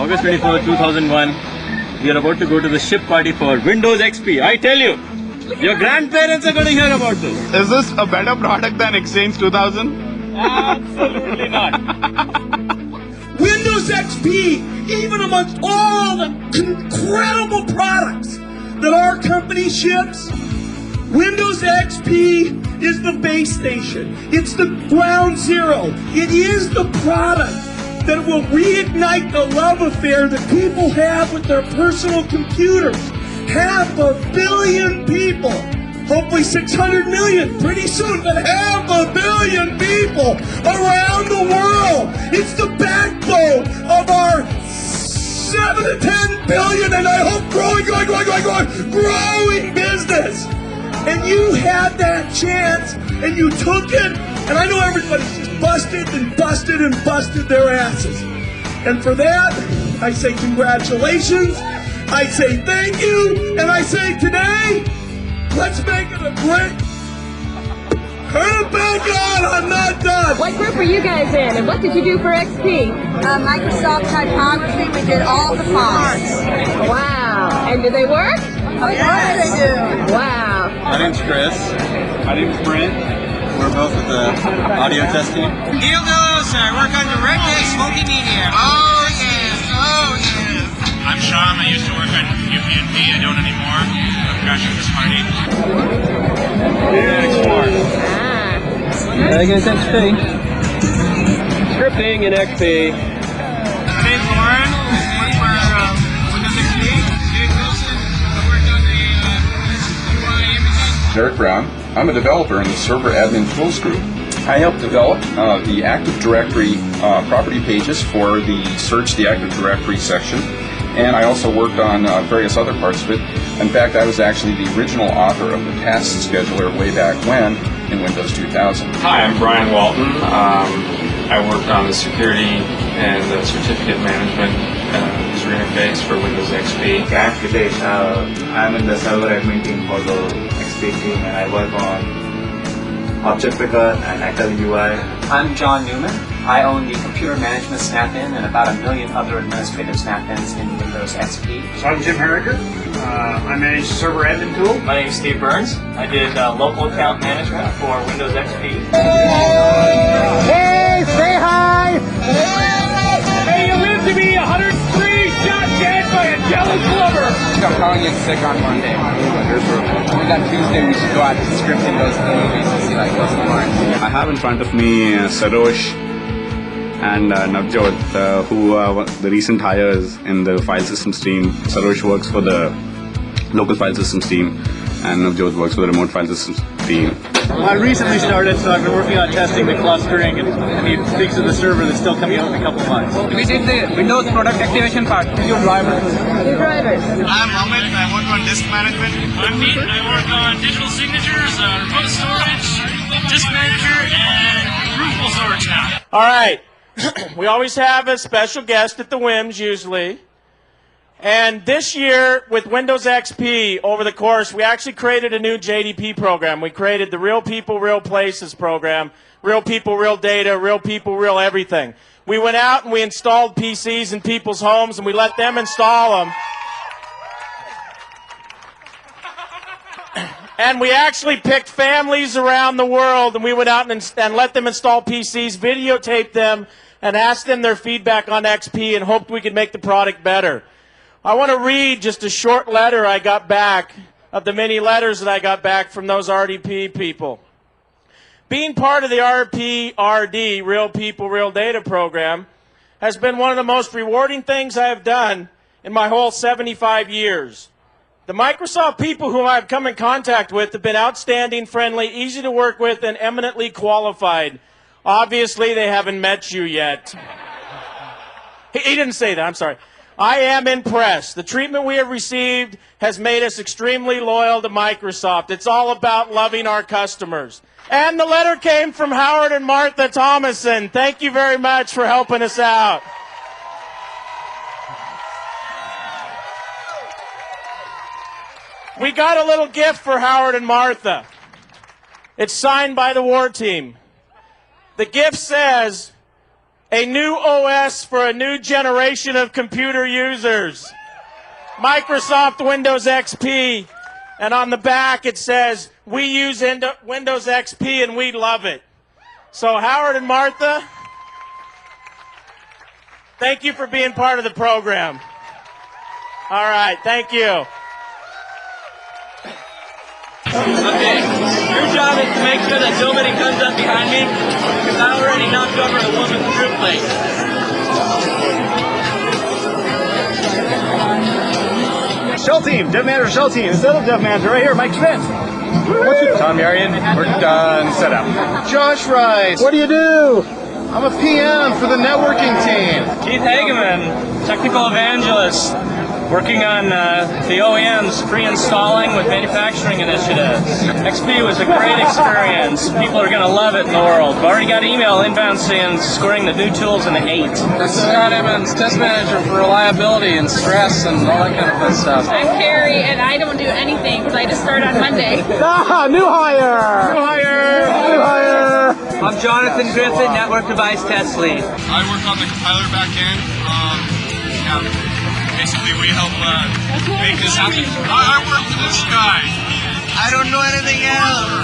August 24, 2001. We are about to go to the ship party for Windows XP. I tell you, your grandparents are going to hear about this. Is this a better product than Exchange 2000? Absolutely not. Windows XP, even amongst all the incredible products that our company ships, Windows XP is the base station. It's the ground zero. It is the product that will reignite the love affair that people have with their personal computers. 500 million people, hopefully 600 million pretty soon, but 500 million people around the world. It's the backbone of our 7 to 10 billion, and I hope growing business. And you had that chance, and you took it, and I know everybody's just busted their asses. And for that, I say congratulations, I say thank you, and I say today, let's make it a great... Turn it back on, I'm not done! What group are you guys in, and what did you do for XP? Microsoft typography, we did all the fonts. Wow, and did they work? Oh, yes, they do. Wow. My name's Chris. My name's Brent. We're both with the audio testing. Neil Delos, I work on DirectX Multimedia. Oh, yes. Oh, yes. I'm Sean. I used to work on UPnP. I don't anymore. I'm crashing this party. I guess XP. Scripting in XP. My name's Lauren. I work for Windows XP. Dave Wilson. I worked on the Derek Brown. I'm a developer in the Server Admin Tools Group. I help develop the Active Directory property pages for the Search the Active Directory section, and I also worked on various other parts of it. In fact, I was actually the original author of the task scheduler way back when in Windows 2000. Hi, I'm Brian Valentine. I worked on the security and the certificate management user interface for Windows XP. I'm Hitesh. I'm in the server admin team for the XP team, and I work on Object Picker and Active UI. I'm John Newman. I own the computer management snap-in and about 1 million other administrative snap-ins in Windows XP. So I'm Jim Harriger. I manage the server admin tool. My name is Steve Burns. I did local account management for Windows XP. Hey, say hi! Hey, you live to be 103, shot dead by a jealous lover. I'm calling in sick on Monday. We got Tuesday, we should go out to scripting those movies and see like what's the line. I have in front of me Sarosh and Navjot, who are the recent hires in the file systems team. Sarosh works for the local file systems team, and Navjot works for the remote file systems team. I recently started, so I've been working on testing the clustering and the fix of the server that's still coming out in a couple of months. We did the Windows product activation part. Your drivers. Your drivers. I'm Amit. I work on disk management. I'm Pete. I work on digital signatures, remote storage, disk manager, and rootable storage now. All right. We always have a special guest at the Whims, usually. And this year, with Windows XP, over the course, we actually created a new JDP program. We created the Real People, Real Places program. Real people, real data, real people, real everything. We went out and we installed PCs in people's homes, and we let them install them. And we actually picked families around the world, and we went out and let them install PCs, videotaped them, and asked them their feedback on XP and hoped we could make the product better. I want to read just a short letter I got back of the many letters that I got back from those RDP people. Being part of the RPRD, Real People, Real Data program, has been one of the most rewarding things I have done in my whole 75 years. The Microsoft people whom I've come in contact with have been outstanding, friendly, easy to work with, and eminently qualified. Obviously, they haven't met you yet. He didn't say that, I'm sorry. I am impressed. The treatment we have received has made us extremely loyal to Microsoft. It's all about loving our customers. And the letter came from Howard and Martha Thomason. Thank you very much for helping us out. We got a little gift for Howard and Martha. It's signed by the war team. The gift says, a new OS for a new generation of computer users. Microsoft Windows XP. And on the back it says, we use Windows XP and we love it. So Howard and Martha, thank you for being part of the program. All right, thank you. Okay, your job is to make sure that nobody comes up behind me, because I already knocked over a woman's fruit plate. Shell team, dev manager, shell team. Instead of dev manager, right here, Mike Schmidt. Tom Marion, we're done setup. Josh Rice. What do you do? I'm a PM for the networking team. Keith Hageman, technical evangelist, working on the OEMs pre-installing with manufacturing initiatives. XP was a great experience. People are going to love it in the world. I've already got email inbound saying scoring the new tools in the 8. This is Scott Evans, test manager for reliability and stress and all that kind of fun stuff. I'm Carrie, and I don't do anything because I just started on Monday. New hire! New hire! New hire! I'm Jonathan Griffin, network device test lead. I work on the compiler back end. Basically, we help make this happen. I work for this guy. I don't know anything else.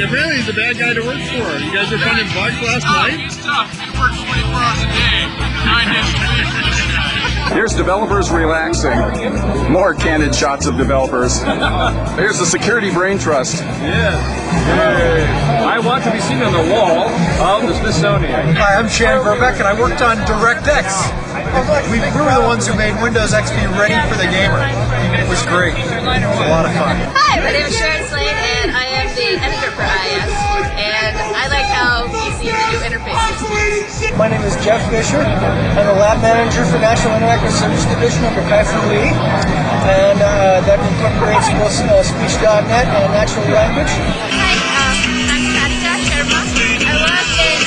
Apparently he's a bad guy to work for. You guys were finding bugs last night? He's tough. He works 24 hours a day, 9 days a week for this guy. Here's developers relaxing. More candid shots of developers. Here's the security brain trust. Yes. I want to be seen on the wall of the Smithsonian. Hi, I'm Shan Verbeck, and I worked on DirectX. We were the ones who made Windows XP ready for the gamer. It was great. It was a lot of fun. Hi, my name is Sharon Slade, and I am the editor for IS, and I like how easy the new interface is. My name is Jeff Fisher. I'm the lab manager for National Interactive Service Division under Kai-Fu Lee, and that incorporates both speech.net and natural language. Hi, I'm Sarika Sharma. I work in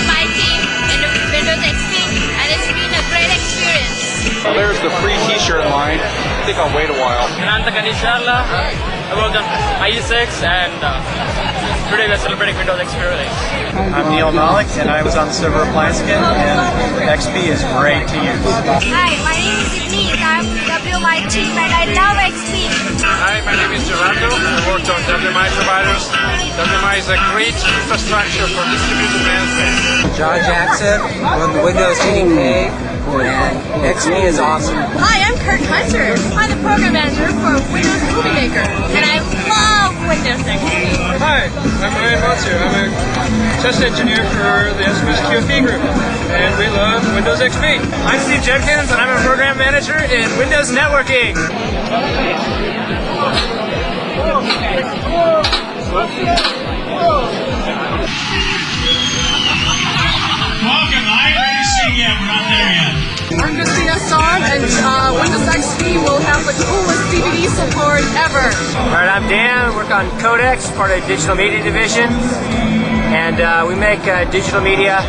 my team in Windows XP, and it's been a great experience. There's the free t-shirt line. I think I'll wait a while. I worked on IE6 and today we're celebrating Windows XP release. I'm Neil Malik, and I was on the server appliance kit, and XP is great to use. Hi, my name is Sydney. I'm WMI team, and I love XP. Hi, my name is Gerardo. I worked on WMI providers. WMI is a great infrastructure for distributed management. John Jackson on the Windows GDK, and XP is awesome. Hi, I'm Kurt Hunter. I'm the program manager for Windows Movie Maker, and I love Windows XP. Hi, I'm Ryan Matsu. I'm a test engineer for the SMS QFE group, and we love Windows XP. I'm Steve Jenkins, and I'm a program manager in Windows Networking. Welcome. I ain't ready to sing yet. We're not there yet. I'm Christina Son, and Windows XP will have the coolest DVD support ever. All right, I'm Dan. I work on Codex, part of the digital media division, and we make digital media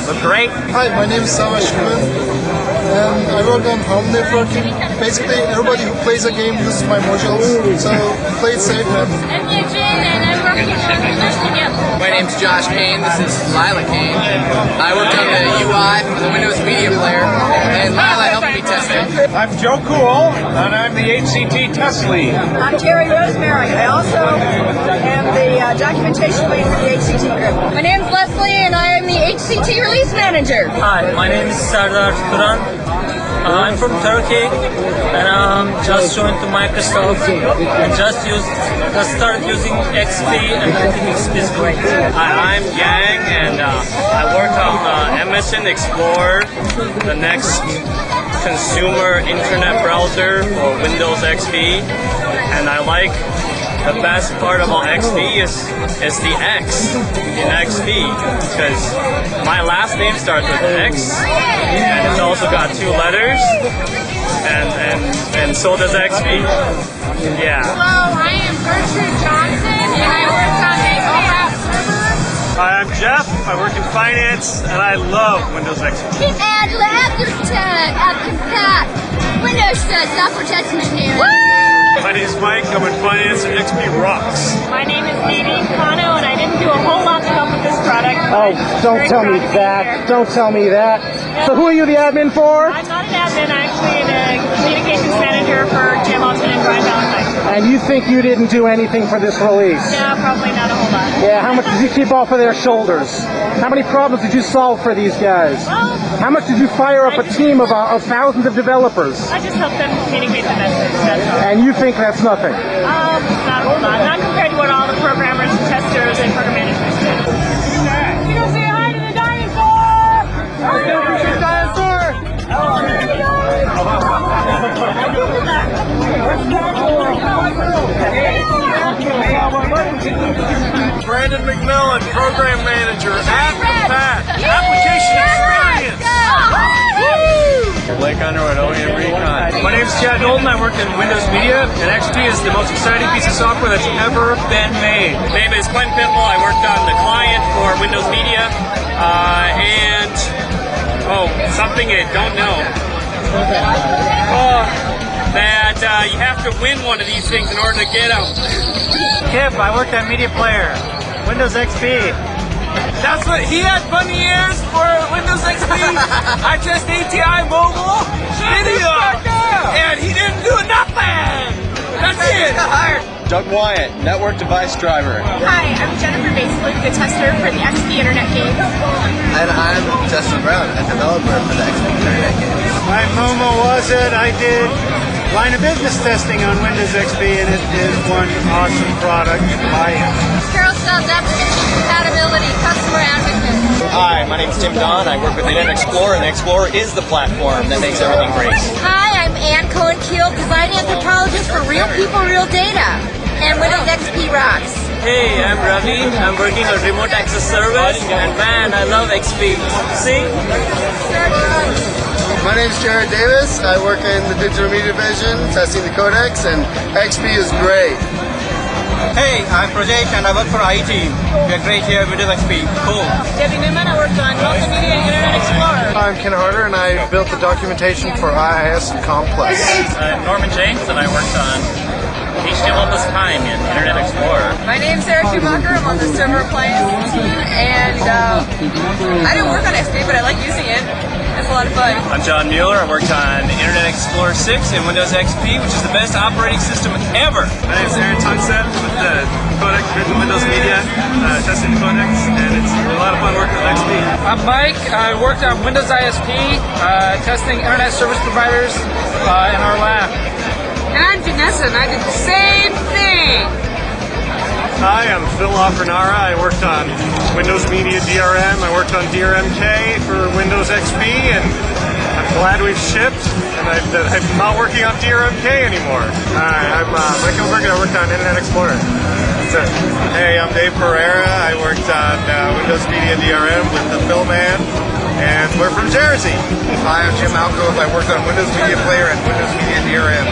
look great. Hi, my name is Sava Shkuman, and I work on home networking. Basically, everybody who plays a game uses my modules, so play it safe. I'm Eugene, and I'm working on Windows Media. My name's Josh Kane. This is Lila Kane. I worked on the UI for the Windows Media Player, and Lila helped me test it. I'm Joe Cool, and I'm the HCT test lead. I'm Terry Rosemary. I also am the documentation lead for the HCT group. My name's Leslie, and I am the HCT release manager. Hi, my name is Sardar Turan. I'm from Turkey, and just joined to Microsoft and just started using XP, and I think XP is great. Hi, I'm Yang, and I work on MSN Explorer, the next consumer internet browser for Windows XP, and I like the best part about XP is the X in XP, because my last name starts with an X, and it's also got 2 letters, and so does XP. Yeah. Hello, I am Gertrude Johnson, and I work on the OAuth server. Hi, I'm Jeff. I work in finance, and I love Windows XP. And Lab Windows software test engineer. My name is Mike. I'm in finance, and XP rocks. My name is Nadine Kano, and I didn't do a whole lot to help with this product, Oh, don't tell me that. Don't tell me that. So who are you the admin for? I'm not an admin, I'm actually the communications manager for Jim Allchin and Brian Valentine. And you think you didn't do anything for this release? Yeah, probably not a whole lot. Yeah, how much did you keep off of their shoulders? How many problems did you solve for these guys? Well, how much did you fire up a team of thousands of developers? I just help them communicate the message, that's all. And you think that's nothing? Not a whole lot. Not compared to what all the programmers, testers, and program managers do. You go say hi to the dinosaur! Let's go for the dinosaur! Brandon McMillan, Program Manager at the PAT. Application Experience. Blake Underwood, OEM Recon. My name is Chad Golden. I work in Windows Media, and XP is the most exciting piece of software that's ever been made. My name is Glenn Pitbull. I worked on the client for Windows Media, and something you don't know. That you have to win one of these things in order to get them. Kip, I worked on Media Player, Windows XP. That's what he had bunny ears for Windows XP. I just ATI mobile video, and he didn't do nothing. That's it. Doug Wyatt, Network Device Driver. Hi, I'm Jennifer Basely, the tester for the XP Internet games. And I'm Justin Brown, a developer for the XP Internet games. I'm Momo Wazet. I did line of business testing on Windows XP, and it is one awesome product. Carol Stubbs, application compatibility, customer advocate. Hi, my name is Tim Don. I work with the Internet Explorer, and the Explorer is the platform that makes everything great. Hi, I'm Ann Cohen-Keel, design anthropologist for Real People, Real Data. And Windows XP rocks. Hey, I'm Ravi. I'm working on Remote Access Service, and man, I love XP. See? My name is Jared Davis. I work in the Digital Media Division, testing the codecs, and XP is great. Hey, I'm Project, and I work for IT. We are great here at Windows XP. Cool. Debbie Newman, I worked on Multimedia and Internet Explorer. I'm Ken Harder, and I built the documentation for IIS and Complex. I'm Norman James, and I worked on HTML plus time in Internet Explorer. My name's Sarah Schumacher. I'm on the server appliance team, and I didn't work on XP, but I like using it. It's a lot of fun. I'm John Mueller. I worked on Internet Explorer 6 and Windows XP, which is the best operating system ever. My name is Aaron Tunset with the codec for Windows Media, testing the codecs, and it's a lot of fun working with XP. I'm Mike. I worked on Windows ISP, testing Internet Service Providers in our lab. And I'm Janessa, and I did the same thing. Hi, I'm Phil Ofrenara. I worked on Windows Media DRM. I worked on DRMK for Windows XP, and I'm glad we've shipped, and I'm not working on DRMK anymore. Hi, I'm Mike Hilberg, and I worked on Internet Explorer. That's it. Hey, I'm Dave Pereira. I worked on Windows Media DRM with the Philman, and we're from Jersey. Hi, I'm Jim Allchin. I worked on Windows Media Player and Windows Media DRM.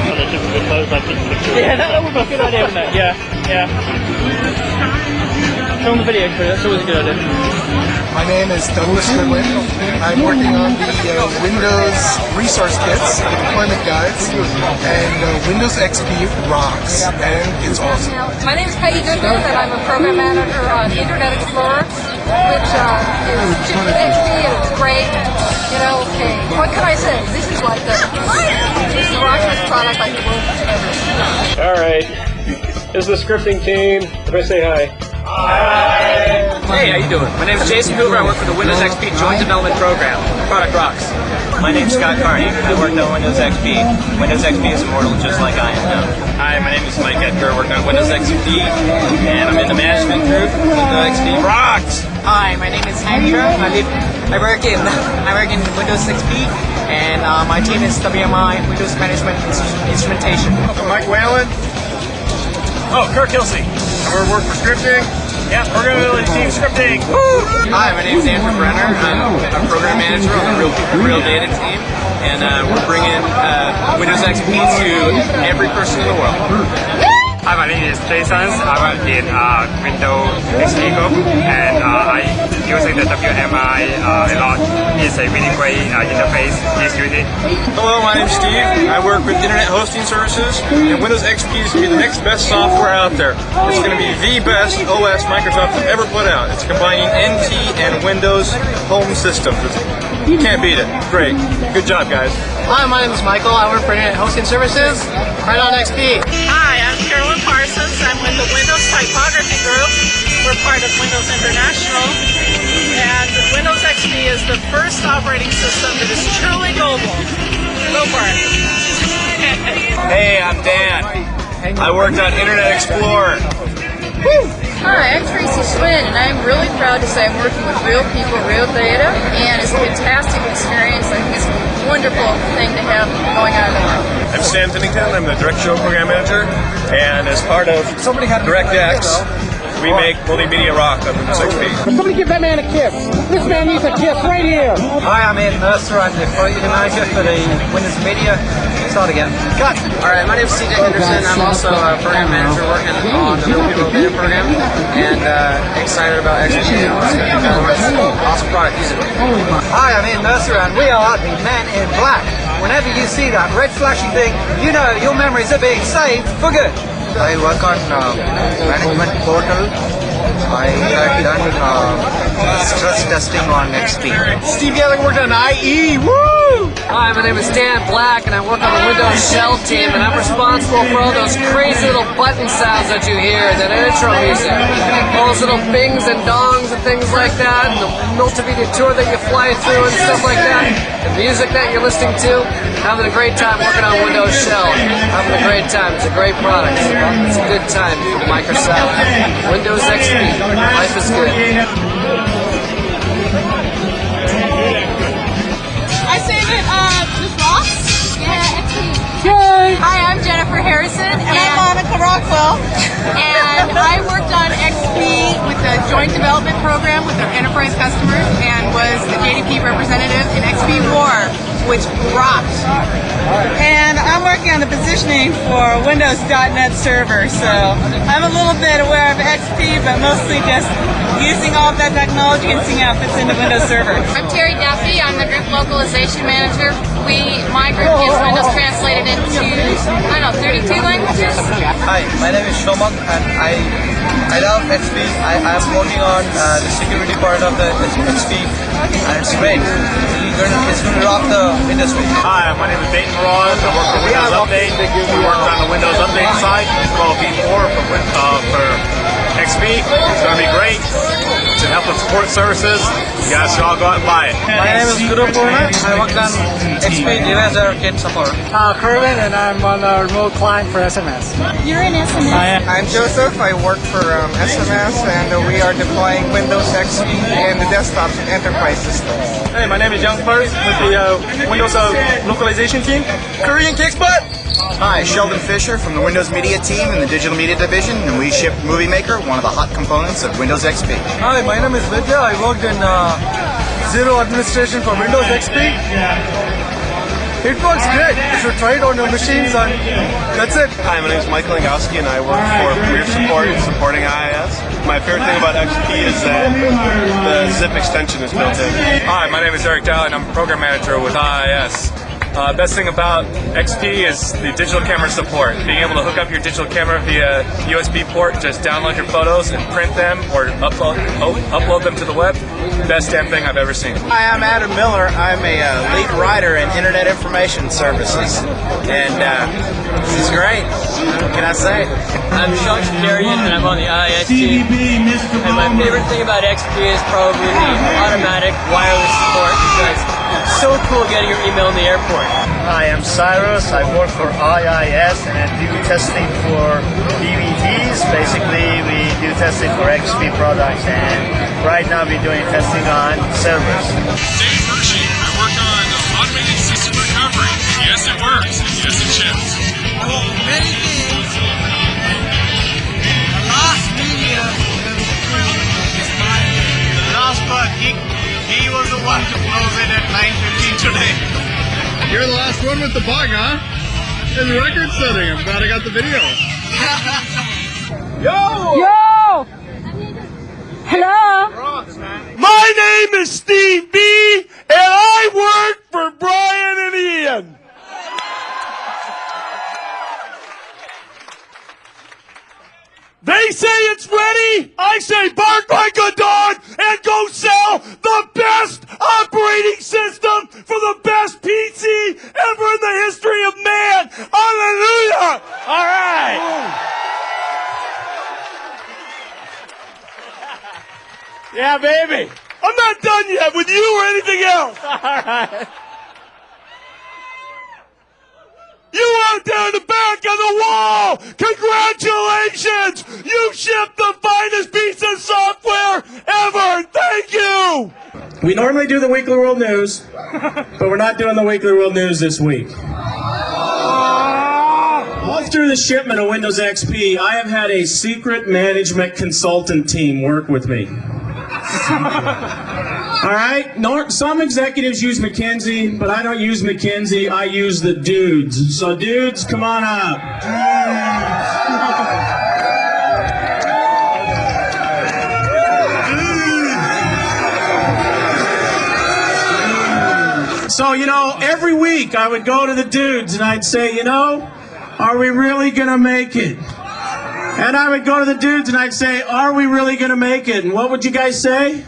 Yeah, that would be a good idea, wouldn't it? Yeah. Show them the video, that's always a good idea. My name is Douglas Goodwin. I'm working on the Windows resource kits, the deployment guides, and Windows XP rocks, and it's awesome. My name's Peggy Goodman, and I'm a program manager on Internet Explorer, which is shipped with XP, and it's great. You know, what can I say? This is like the rockiest product I could work with. All right. This is the scripting team. Everybody say hi. Hi. Hey, how you doing? My name is Jason Hoover. I work for the Windows XP Joint Development Program. Product rocks. My name's Scott Carney. I worked on Windows XP. Windows XP is immortal, just like I am now. Hi, my name is Mike Edgar. I work on Windows XP, and I'm in the management group with XP rocks. Hi, my name is Andrew. I work in Windows XP, and my team is WMI, Windows Management Instrumentation. Mike Whalen. Oh, Kirk Hilsey. We're work for scripting. Yeah, programmability team scripting. Woo! Hi, my name is Andrew Brenner. I'm a program manager on the Real Data team, and we're bringing Windows XP to every person in the world. Hi, my name is Jason. I work in Windows XP Group, and I using the WMI a lot. It's a really great interface. Please use it. Hello, my name is Steve. I work with Internet Hosting Services, and Windows XP is going to be the next best software out there. It's going to be the best OS Microsoft has ever put out. It's combining NT and Windows home systems. You can't beat it. Great. Good job, guys. Hi, my name is Michael. I work for Internet Hosting Services, right on XP. Hi, I'm Carolyn Parsons. I'm with the Windows Typography Group. We're part of Windows International. And Windows XP is the first operating system that is truly global. Go for it. Hey, I'm Dan. I worked on Internet Explorer. Woo! Hi, I'm Tracy Schwinn, and I'm really proud to say I'm working with real people, real data, and it's a fantastic experience. I think it's a wonderful thing to have going on in the world. I'm Stan Pennington. I'm the Direct Show Program Manager, and as part of DirectX, we make multimedia rock on Windows XP. Somebody give that man a kiss. This man needs a kiss right here. Hi, I'm Ed Mercer. I'm the Project Manager for the Windows Media. Start again. Cut. All right, my name is CJ Henderson. I'm also a program manager working on the Real People Data program, and excited about XP. Awesome product. Use it. Hi, I'm Ed Mercer, and we are the Men in Black. Whenever you see that red flashing thing, you know your memories are being saved for good. I work on management portal. I have done stress testing on XP. Steve Gallagher worked on IE. Woo! Hi, my name is Dan Black, and I work on the Windows Shell team, and I'm responsible for all those crazy little button sounds that you hear, that intro music, all those little bings and dongs and things like that, and the multimedia tour that you fly through and stuff like that, the music that you're listening to. Having a great time working on Windows Shell. Having a great time. It's a great product. It's a good time. Microsoft. Windows XP. Life is good. I say that this rocks. Yeah, XP. Yay! Hi, I'm Jennifer Harrison. And I'm Monica Rockwell. And I worked on XP with the Joint Development Program with our enterprise customers and was the JDP representative in XP War, which rocked. And I'm working on the positioning for Windows.NET Server, so I'm a little bit aware of XP, but mostly just using all of that technology and seeing how it fits into Windows Server. I'm Terry Duffy. I'm the Group Localization Manager. My group gets Windows translated into, 32 languages. Hi, my name is Shomak, and I love XP. I'm working on the security part of the XP, and it's great. It's going to rock the industry. Hi, my name is Dayton Moraz. I work for Windows Update. We worked on the Windows Update side. It's called V4 for XP. It's going to be great. To help with support services, you guys should all go out and buy it. My name is Guru Purna. I work on XP device kit support. Kerwin, and I'm on a remote client for SMS. You're in SMS. I'm Joseph. I work for SMS, and we are deploying Windows XP and the desktops and enterprise systems. Hey, my name is Young First with the Windows localization team. Korean kicks butt! Hi, Sheldon Fisher from the Windows Media team in the Digital Media Division, and we ship Movie Maker, one of the hot components of Windows XP. Hi, my name is Vidya. I worked in Zero Administration for Windows XP. It works great. You should try it on your machines, and that's it. Hi, my name is Michael Langowski, and I work for Career Support, supporting IIS. My favorite thing about XP is that the zip extension is built in. Hi, my name is Eric Dow, and I'm a program manager with IIS. Best thing about XP is the digital camera support. Being able to hook up your digital camera via USB port, just download your photos and print them or upload them to the web. Best damn thing I've ever seen. Hi, I'm Adam Miller. I'm a lead writer in Internet Information Services, and this is great. What can I say? I'm Sean Shakarian, and I'm on the IIS team. And my favorite thing about XP is probably the automatic wireless support, because it's so cool getting your email in the airport. Hi, I'm Cyrus. I work for IIS and do testing for DVDs. Basically, we do testing for XP products, and right now we're doing testing on servers. Dave Hershey. I work on automated system recovery. Yes, it works. Yes, it ships. Oh, many things. The last media is mine. The last part, he was the one to close it at 9:15 today. You're the last one with the bug, huh? It's record setting. I'm glad I got the video. Yo! Hello? My name is Steve B, and I work for Brian and Ian. They say it's ready. I say bark like a dog and go sell the best operating system for the best PC ever in the history of man. Hallelujah! All right. Yeah, baby. I'm not done yet with you or anything else. All right. You out there in the back of the wall, congratulations! You shipped the finest piece of software ever! Thank you! We normally do the Weekly World News, but we're not doing the Weekly World News this week. All through the shipment of Windows XP, I have had a secret management consultant team work with me. All right, some executives use McKinsey, but I don't use McKinsey, I use the dudes. So dudes, come on up. So, every week I would go to the dudes and I'd say, are we really going to make it? And I would go to the dudes and I'd say, are we really going to make it? And what would you guys say?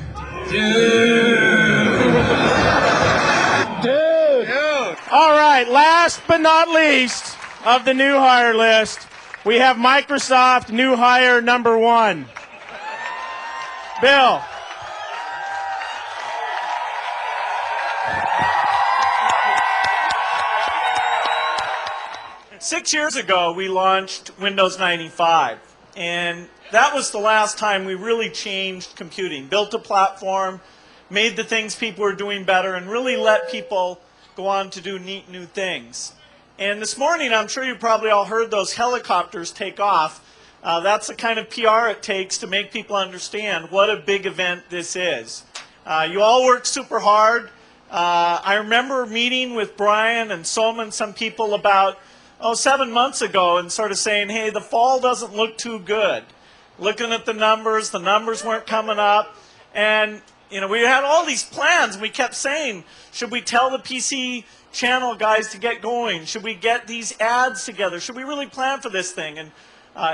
Dude. All right, last but not least of the new hire list, we have Microsoft new hire number 1. Bill. Six years ago, we launched Windows 95, and that was the last time we really changed computing, built a platform, made the things people were doing better, and really let people go on to do neat new things. And this morning, I'm sure you probably all heard those helicopters take off. That's the kind of PR it takes to make people understand what a big event this is. You all work super hard. I remember meeting with Brian and Soma and some people about 7 months ago and sort of saying, hey, the fall doesn't look too good. Looking at the numbers weren't coming up. And, we had all these plans. And we kept saying, should we tell the PC channel guys to get going? Should we get these ads together? Should we really plan for this thing? And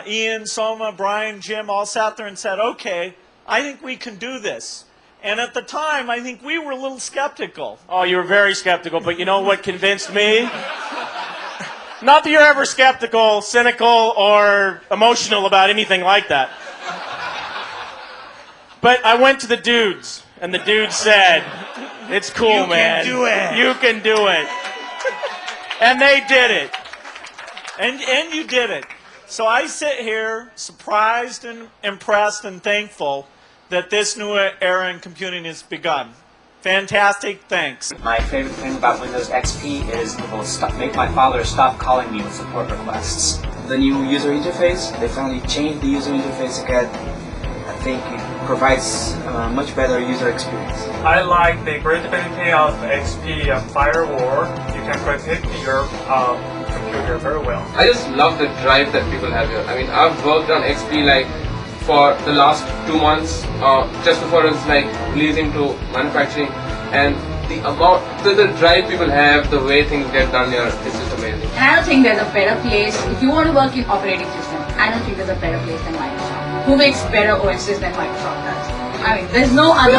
Ian, Soma, Brian, Jim all sat there and said, okay, I think we can do this. And at the time, I think we were a little skeptical. Oh, you were very skeptical, but you know what convinced me? Not that you're ever skeptical, cynical, or emotional about anything like that. But I went to the dudes, and the dudes said, it's cool, man. You can do it. You can do it. And they did it. And you did it. So I sit here surprised and impressed and thankful that this new era in computing has begun. Fantastic, thanks. My favorite thing about Windows XP is it will make my father stop calling me with support requests. The new user interface, they finally changed the user interface again. I think it provides a much better user experience. I like the breathability of XP firewall. You can protect your computer very well. I just love the drive that people have here. I mean, I've worked on XP for the last 2 months, just before it's releasing to manufacturing, and the drive people have, the way things get done here, it's just amazing. And I don't think there's a better place, if you want to work in operating system, I don't think there's a better place than Microsoft. Who makes better OSs than Microsoft does? I mean, there's no other.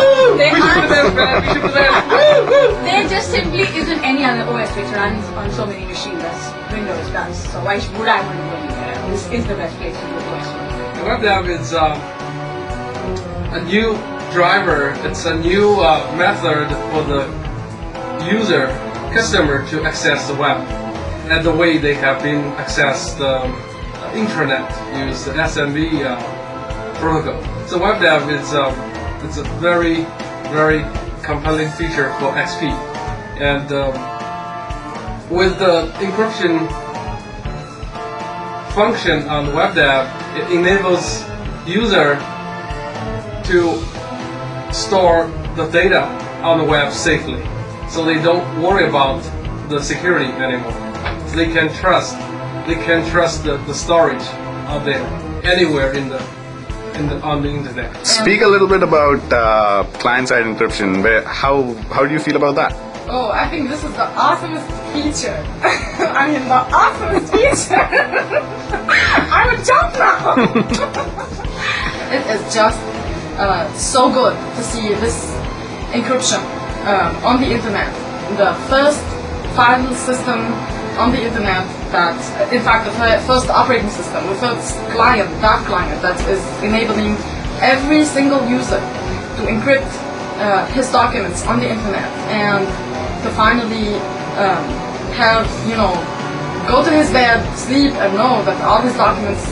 There just simply isn't any other OS which runs on so many machines as Windows does. So why would I want to work in there? This is the best place to do OS. WebDAV is a new driver. It's a new method for the customer to access the web, and the way they have been accessed the intranet, use the SMB protocol. So WebDAV is it's a very, very compelling feature for XP, and with the encryption function on WebDAV, it enables user to store the data on the web safely, so they don't worry about the security anymore. So they can trust the storage out there, anywhere on the internet. Speak a little bit about client-side encryption. How do you feel about that? Oh, I think this is the awesomest feature. I mean, the awesomest feature. I would jump now. It is just so good to see this encryption on the internet. The first file system on the internet that, in fact, the first operating system, the first client, that client that is enabling every single user to encrypt his documents on the internet and to finally have, go to his bed, sleep, and know that all his documents,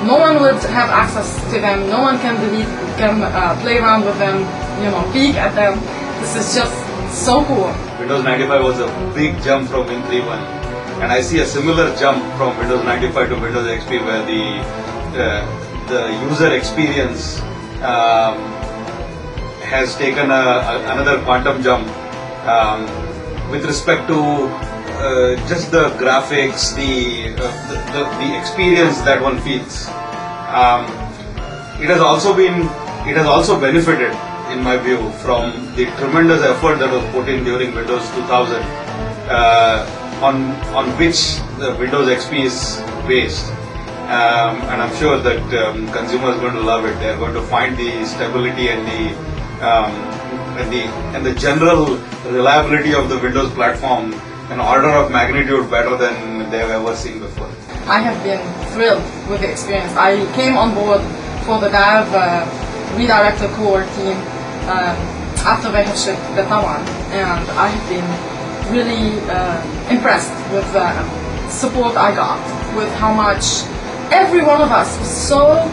no one would have access to them, no one can delete, can play around with them, peek at them. This is just so cool. Windows 95 was a big jump from Win 3.1, and I see a similar jump from Windows 95 to Windows XP, where the user experience has taken another quantum jump with respect to just the graphics, the experience that one feels. It has also benefited, in my view, from the tremendous effort that was put in during Windows 2000, on which the Windows XP is based. And I'm sure that consumers are going to love it. They're going to find the stability and the general reliability of the Windows platform an order of magnitude better than they've ever seen before. I have been thrilled with the experience. I came on board for the Dev Redirector Core team after they had shipped Beta 1, and I have been really impressed with the support I got, with how much every one of us was so,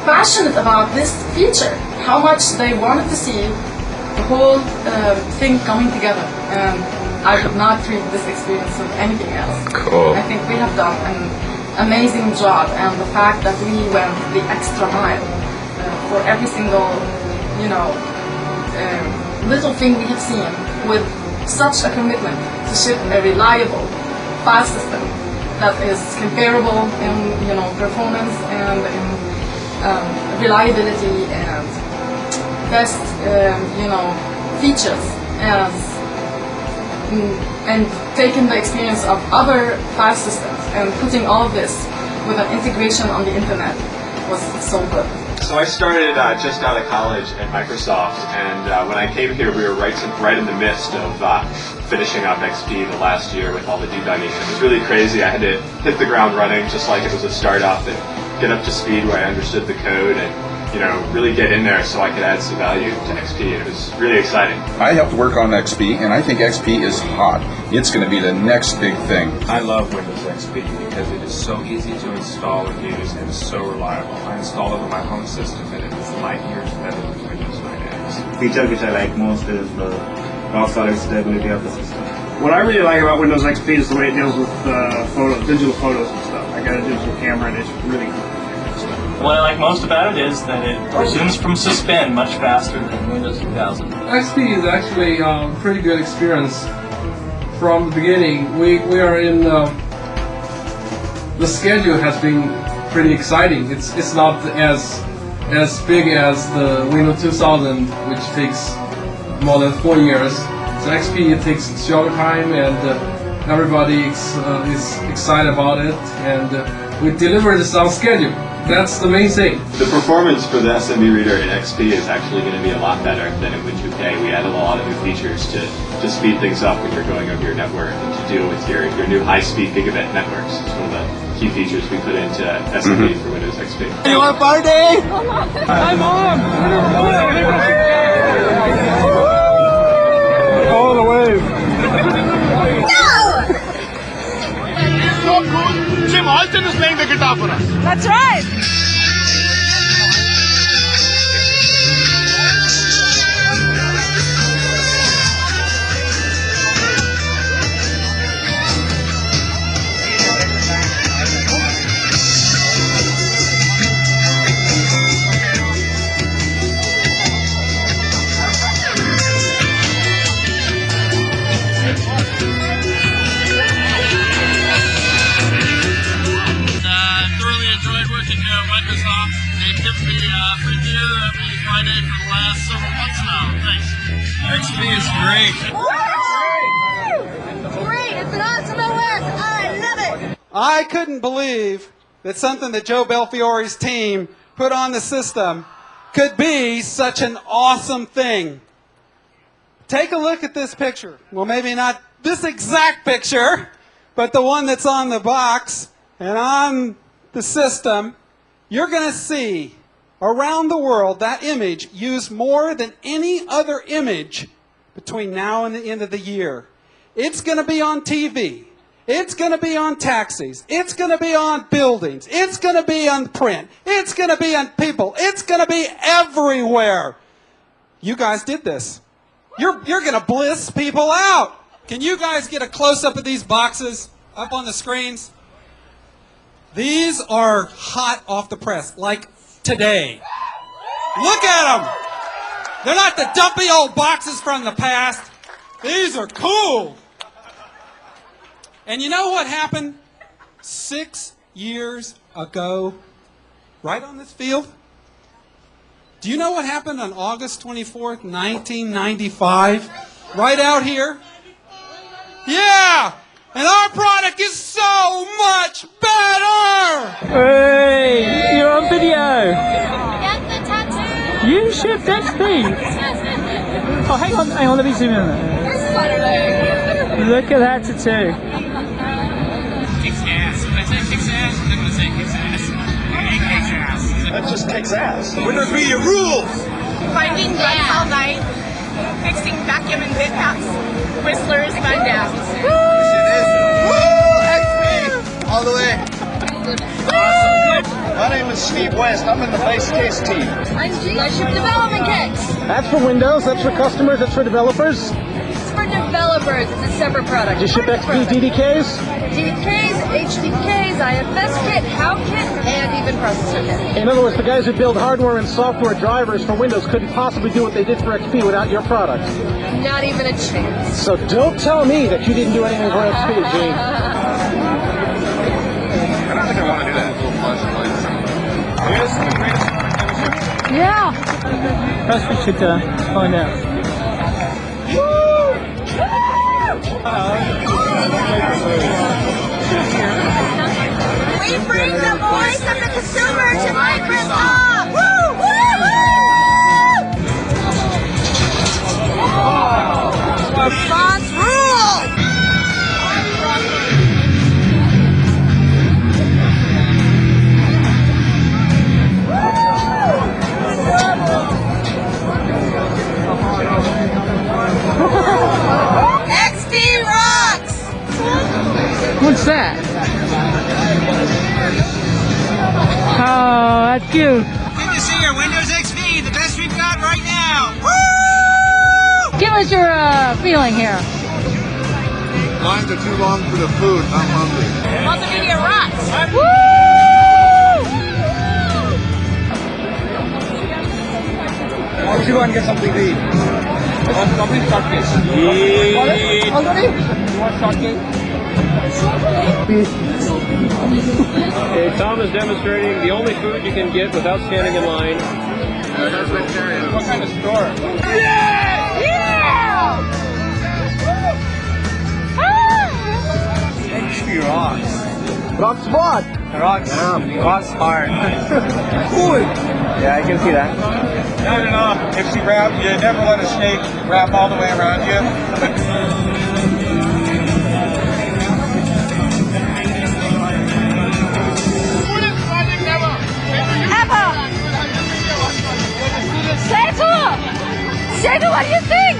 passionate about this feature, how much they wanted to see the whole thing coming together, and I could not treat this experience with anything else. Cool. I think we have done an amazing job, and the fact that we went the extra mile for every single, little thing we have seen, with such a commitment to ship a reliable file system that is comparable in performance and in reliability and best features and taking the experience of other file systems and putting all of this with an integration on the internet was so good. So I started just out of college at Microsoft, and when I came here, we were right in the midst of finishing up XP the last year with all the debugging. It was really crazy. I had to hit the ground running just like it was a startup and get up to speed where I understood the code and really get in there so I could add some value to XP. It was really exciting. I helped work on XP, and I think XP is hot. It's going to be the next big thing. I love Windows XP because it is so easy to install and use and so reliable. I installed it on my home system, and it is light years better than Windows 9X. Feature which I like most is the rock solid stability of the system. What I really like about Windows XP is the way it deals with digital photos and stuff. I got a digital camera, and it's really cool. What I like most about it is that it resumes from suspend much faster than Windows 2000. XP is actually a pretty good experience from the beginning. We are in the schedule has been pretty exciting. It's not as big as the Windows 2000, which takes more than 4 years. So XP, it takes shorter time, and everybody is excited about it, and we deliver this on schedule. That's the main thing. The performance for the SMB reader in XP is actually going to be a lot better than in Win 2K. We added a lot of new features to speed things up when you're going over your network and to deal with your new high-speed gigabit networks. It's one of the key features we put into SMB for Windows XP. You want a party? Hi, Mom! All the way. So cool. Jim Allchin is playing the guitar for us. That's right! kept me for you every Friday for the last several months now. Thanks. XP is great. Great! It's an awesome OS! I love it! I couldn't believe that something that Joe Belfiore's team put on the system could be such an awesome thing. Take a look at this picture. Well, maybe not this exact picture, but the one that's on the box and on the system. You're going to see around the world that image used more than any other image between now and the end of the year. It's going to be on TV. It's going to be on taxis. It's going to be on buildings. It's going to be on print. It's going to be on people. It's going to be everywhere. You guys did this. You're going to bliss people out. Can you guys get a close-up of these boxes up on the screens? These are hot off the press, like today. Look at them. They're not the dumpy old boxes from the past. These are cool. And you know what happened 6 years ago, right on this field? Do you know what happened on August 24th, 1995? Right out here? Yeah! And our product is so much better! Hey! You're on video! Get the tattoo! You shipped XP! Oh, hang on, let me zoom in on that. Look at that tattoo. Kicks ass. If I say kicks ass, I'm going to say kicks ass. It kicks ass. That just kicks ass. Windows Media rules! Finding bugs all night, fixing vacuum and bit packs, Whistler's fun downs. Woo! XP! All the way. My name is Steve West. I'm in the base case team. I'm G. I ship development kits. That's for Windows. That's for customers. That's for developers. It's for developers. It's a separate product. You ship XP DDKs? DDKs, HDKs, IFS kit, HOW kit, and even processor kit. In other words, the guys who build hardware and software drivers for Windows couldn't possibly do what they did for XP without your product. Not even a chance. So don't tell me that you didn't do anything for XP, Gene. I don't think I want to do that. Yeah. Perhaps we should find out. We bring the voice of the consumer to Microsoft! Woo! Woo! Woo! Fonts rule! XP rocks! What's that? Oh, that's cute. Good to see your Windows XP, the best we've got right now. Woo! Give us your feeling here. Lines are too long for the food. I'm hungry. Multimedia rocks! Woo! Why don't you go and get something to eat? Complete shortcake. Already? You want shortcake? Okay, Tom is demonstrating the only food you can get without standing in line. What kind of store? Yeah! Yeah! XP rocks. Rocks what? Rocks. Rocks hard. Cool. Yeah, I can see that. I don't know. If she wrapped, you never let a snake wrap all the way around you. Seiko, what do you think?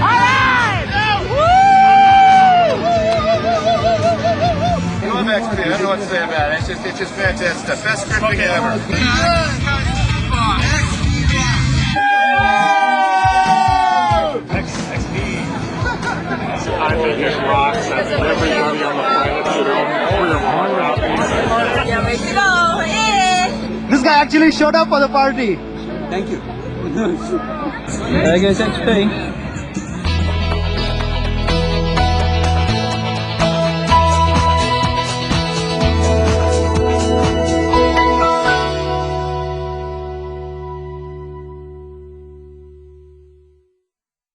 All right! I love XP. I don't know what to say about it. It's just fantastic. The best scripting ever. XP. I think it rocks. That's everybody on the planet should own your product. Yeah, way to go! Hey! This guy actually showed up for the party. Thank you. There goes XP.